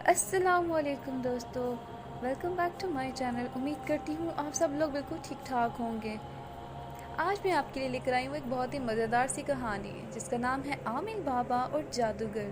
अस्सलामुअलैकुम दोस्तों, welcome back to my channel. उम्मीद करती हूँ आप सब लोग बिल्कुल ठीक ठाक होंगे। आज मैं आपके लिए लेकर आई हूँ एक बहुत ही मज़ेदार सी कहानी जिसका नाम है आमिर बाबा और जादूगर।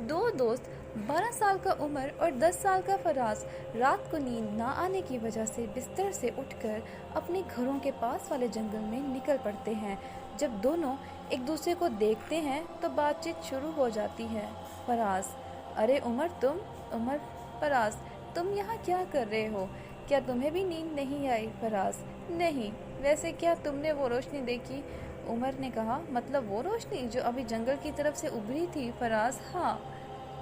दो दोस्त 12 साल का उमर और 10 साल का फराज रात को नींद ना आने की वजह से बिस्तर से उठकर अपने घरों के पास वाले जंगल में निकल पड़ते हैं। जब दोनों एक दूसरे को देखते हैं तो बातचीत शुरू हो जाती है। फराज: अरे उमर, फराज: तुम यहाँ क्या कर रहे हो? क्या तुम्हें भी नींद नहीं आई? फराज: नहीं। वैसे क्या तुमने वो रोशनी देखी? उमर ने कहा, मतलब वो रोशनी जो अभी जंगल की तरफ से उभरी थी? फराज: हाँ।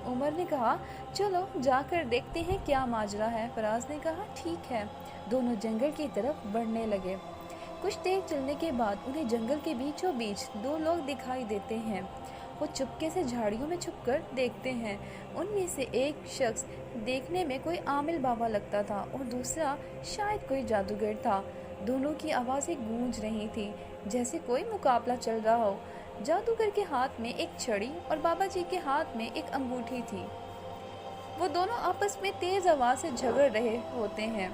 उमर ने कहा, चलो जाकर देखते हैं क्या माजरा है। फराज ने कहा, ठीक है। दोनों जंगल की तरफ बढ़ने लगे। कुछ देर चलने के बाद उन्हें जंगल के बीचों बीच दो लोग दिखाई देते हैं। वो चुपके से झाड़ियों में छुपकर देखते हैं। उनमें से एक शख्स देखने में कोई आमिर बाबा लगता था और दूसरा शायद कोई जादूगर था। दोनों की आवाज़ें गूंज रही थी जैसे कोई मुकाबला चल रहा हो। जादूगर के हाथ में एक छड़ी और बाबा जी के हाथ में एक अंगूठी थी। वो दोनों आपस में तेज आवाज़ से झगड़ रहे होते हैं।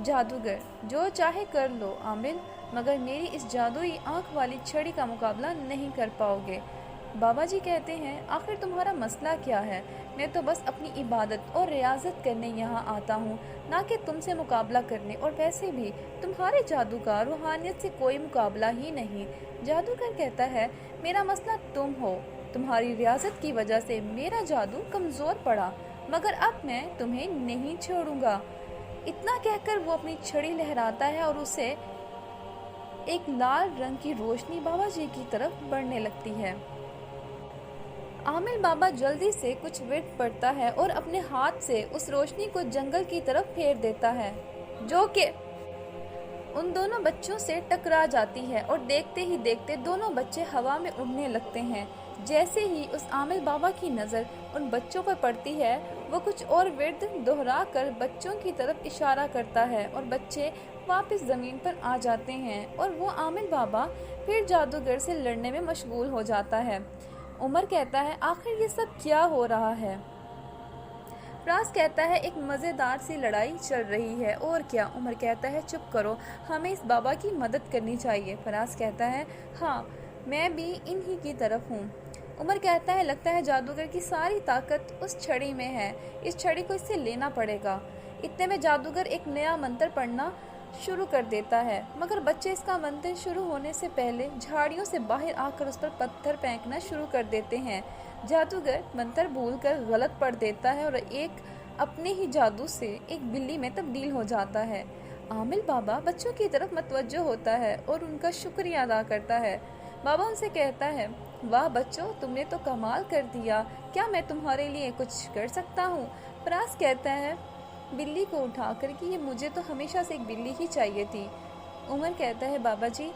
जादूगर: जो चाहे कर लो आमिर, मगर मेरी इस जादुई आंख वाली छड़ी का मुकाबला नहीं कर पाओगे। बाबा जी कहते हैं, आखिर तुम्हारा मसला क्या है? मैं तो बस अपनी इबादत और रियाजत करने यहाँ आता हूँ, ना कि तुमसे मुकाबला करने, और वैसे भी तुम्हारे जादू का रूहानियत से कोई मुकाबला ही नहीं। जादूगर कहता है, मेरा मसला तुम हो। तुम्हारी रियाजत की वजह से मेरा जादू कमज़ोर पड़ा, मगर अब मैं तुम्हें नहीं छोड़ूंगा। इतना कहकर वो अपनी छड़ी लहराता है और उसे एक लाल रंग की रोशनी बाबा जी की तरफ बढ़ने लगती है। आमिर बाबा जल्दी से कुछ विर्द पढ़ता है और अपने हाथ से उस रोशनी को जंगल की तरफ फेर देता है, जो कि उन दोनों बच्चों से टकरा जाती है और देखते ही देखते दोनों बच्चे हवा में उड़ने लगते हैं। जैसे ही उस आमिर बाबा की नज़र उन बच्चों पर पड़ती है, वो कुछ और विर्द दोहरा कर बच्चों की तरफ इशारा करता है और बच्चे वापस ज़मीन पर आ जाते हैं और वो आमिर बाबा फिर जादूगर से लड़ने में मशगूल हो जाता है। उमर कहता है, आखिर ये सब क्या हो रहा है? फराज कहता है, एक मज़ेदार सी लड़ाई चल रही है। और क्या? उमर कहता है, चुप करो, हमें इस बाबा की मदद करनी चाहिए। फराज कहता है, हाँ, मैं भी इन्हीं की तरफ हूँ। उमर कहता है, लगता है जादूगर की सारी ताकत उस छड़ी में है, इस छड़ी को इससे लेना पड़ेगा। इतने में जादूगर एक नया मंत्र पढ़ना शुरू कर देता है, मगर बच्चे इसका मंत्र शुरू होने से पहले झाड़ियों से बाहर आकर उस पर पत्थर फेंकना शुरू कर देते हैं। जादूगर मंत्र भूलकर गलत पढ़ देता है और एक अपने ही जादू से एक बिल्ली में तब्दील हो जाता है। आमिर बाबा बच्चों की तरफ मतवज्जो होता है और उनका शुक्रिया अदा करता है। बाबा उनसे कहता है, वाह बच्चों, तुमने तो कमाल कर दिया, क्या मैं तुम्हारे लिए कुछ कर सकता हूँ? फराज कहता है, बिल्ली को उठा कर कि ये मुझे तो हमेशा से एक बिल्ली ही चाहिए थी। उमर कहता है, बाबा जी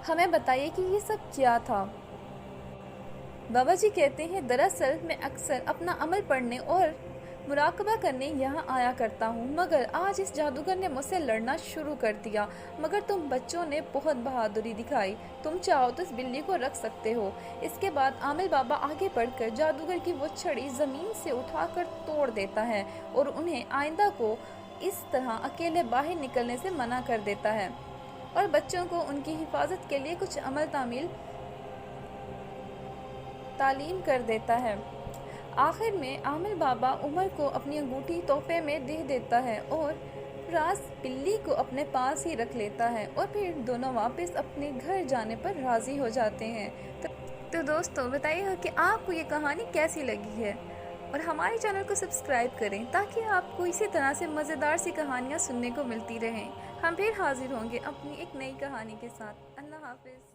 हमें बताइए कि ये सब क्या था? बाबा जी कहते हैं, दरअसल मैं अक्सर अपना अमल पढ़ने और मुराकबा करने यहाँ आया करता हूँ, मगर आज इस जादूगर ने मुझसे लड़ना शुरू कर दिया। मगर तुम बच्चों ने बहुत बहादुरी दिखाई, तुम चाहो तो इस बिल्ली को रख सकते हो। इसके बाद आमिर बाबा आगे बढ़कर जादूगर की वो छड़ी ज़मीन से उठाकर तोड़ देता है और उन्हें आइंदा को इस तरह अकेले बाहर निकलने से मना कर देता है और बच्चों को उनकी हिफाजत के लिए कुछ अमल तालीम कर देता है। आखिर में आमिर बाबा उमर को अपनी अंगूठी तोहफे में दे देता है और फराज बिल्ली को अपने पास ही रख लेता है और फिर दोनों वापस अपने घर जाने पर राज़ी हो जाते हैं। तो दोस्तों बताइएगा कि आपको ये कहानी कैसी लगी है और हमारे चैनल को सब्सक्राइब करें ताकि आपको इसी तरह से मज़ेदार सी कहानियाँ सुनने को मिलती रहें। हम फिर हाजिर होंगे अपनी एक नई कहानी के साथ। अल्लाह हाफिज़।